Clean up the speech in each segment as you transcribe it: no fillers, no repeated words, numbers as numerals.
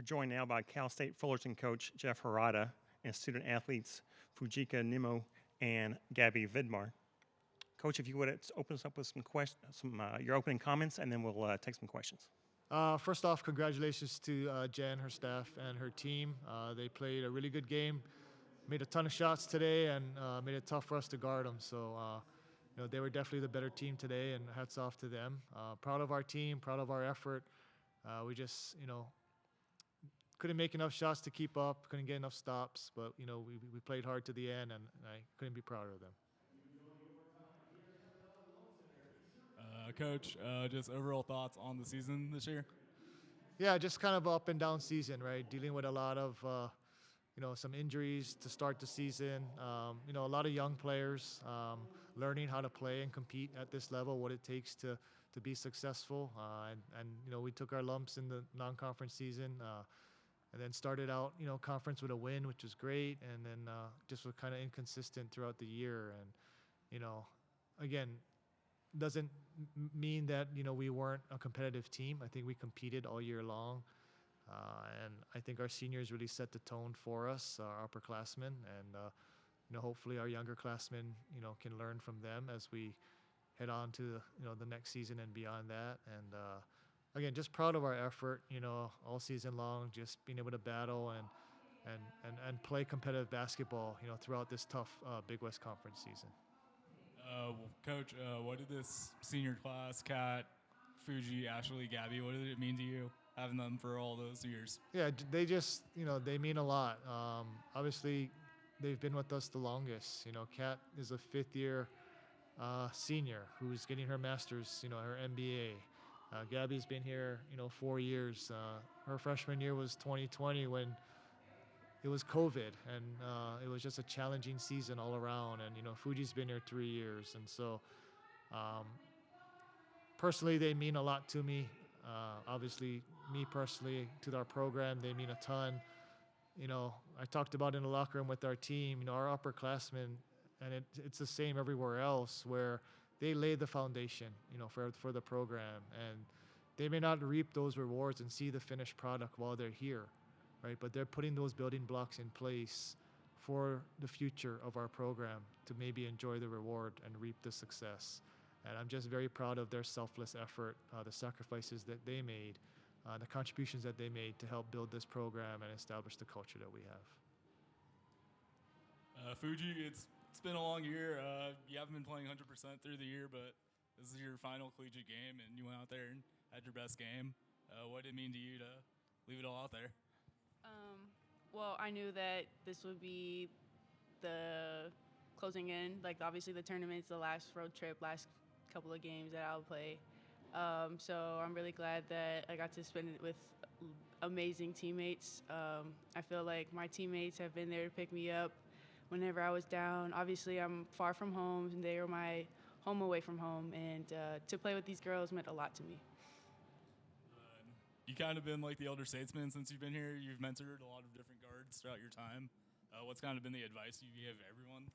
We're joined now by Cal State Fullerton coach Jeff Harada and student athletes Fujika, Nimmo, and Gabi Vidmar. Coach, if you would open us up with your opening comments, and then we'll take some questions. First off, congratulations to Jen, her staff, and her team. They played a really good game, made a ton of shots today, and made it tough for us to guard them. So, they were definitely the better team today, and hats off to them. Proud of our team, proud of our effort. We just, couldn't make enough shots to keep up, couldn't get enough stops, but, we played hard to the end, and I couldn't be prouder of them. Coach, just overall thoughts on the season this year? Yeah, just kind of up and down season, right? Dealing with a lot of, some injuries to start the season. A lot of young players learning how to play and compete at this level, what it takes to be successful. We took our lumps in the non-conference season, and then started out, conference with a win, which was great, and then just was kind of inconsistent throughout the year. And, again, doesn't mean that we weren't a competitive team. I think we competed all year long, and I think our seniors really set the tone for us, our upperclassmen, and hopefully our younger classmen can learn from them as we head on to the next season and beyond that. And again, just proud of our effort, all season long, just being able to battle and play competitive basketball, throughout this tough Big West Conference season. Coach, what did this senior class, Kat, Fuji, Ashley, Gabi, what did it mean to you having them for all those years? Yeah, they just, they mean a lot. Obviously, they've been with us the longest. Kat is a fifth-year senior who's getting her master's, her MBA. Gabi's been here, 4 years. Her freshman year was 2020 when it was COVID, and it was just a challenging season all around. And, Fuji's been here 3 years. And so, personally, they mean a lot to me. Obviously, me personally, to our program, they mean a ton. I talked about in the locker room with our team, our upperclassmen, and it's the same everywhere else, where they lay the foundation, for the program. And they may not reap those rewards and see the finished product while they're here, right? But they're putting those building blocks in place for the future of our program to maybe enjoy the reward and reap the success. And I'm just very proud of their selfless effort, the sacrifices that they made, the contributions that they made to help build this program and establish the culture that we have. Fuji, it's been a long year. You haven't been playing 100% through the year, but this is your final collegiate game, and you went out there and had your best game. What did it mean to you to leave it all out there? Well, I knew that this would be the closing in. Like, obviously, the tournament's the last road trip, last couple of games that I'll play. So I'm really glad that I got to spend it with amazing teammates. I feel like my teammates have been there to pick me up whenever I was down. Obviously, I'm far from home, and they are my home away from home. And to play with these girls meant a lot to me. You kind of been like the elder statesman since you've been here. You've mentored a lot of different guards throughout your time. What's kind of been the advice you give everyone?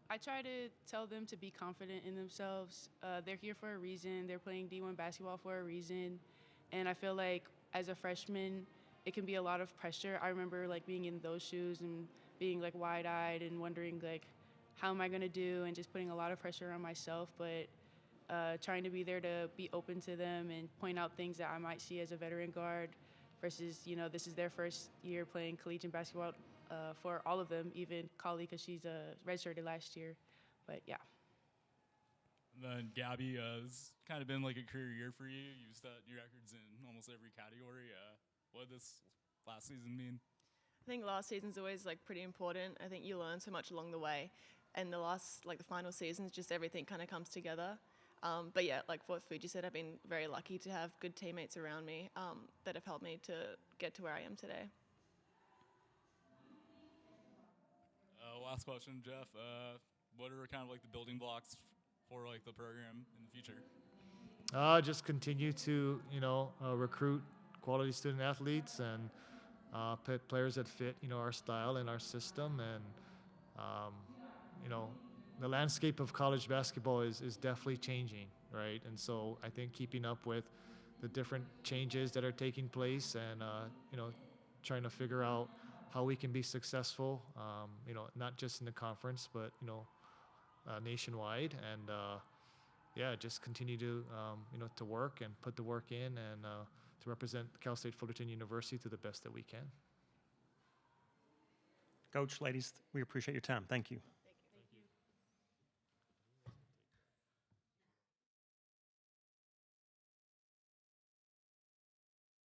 I try to tell them to be confident in themselves. They're here for a reason. They're playing D1 basketball for a reason. And I feel like as a freshman, it can be a lot of pressure. I remember being in those shoes and being wide-eyed and wondering how am I going to do, and just putting a lot of pressure on myself. But trying to be there to be open to them and point out things that I might see as a veteran guard versus, this is their first year playing collegiate basketball for all of them, even Kali, because she's redshirted last year. But, yeah. And then, Gabi, it's kind of been like a career year for you. You've set new records in almost every category. What did this last season mean? I think last season's always pretty important. I think you learn so much along the way. And the final seasons, just everything kind of comes together. But yeah, like what Fuji said, I've been very lucky to have good teammates around me that have helped me to get to where I am today. Last question, Jeff. What are kind of the building blocks for the program in the future? Just continue to, recruit quality student athletes and players that fit, our style and our system. And, the landscape of college basketball is definitely changing, right? And so I think keeping up with the different changes that are taking place, and trying to figure out how we can be successful. Not just in the conference, but nationwide, and just continue to to work and put the work in, and to represent Cal State Fullerton University to the best that we can. Coach, ladies, we appreciate your time. Thank you.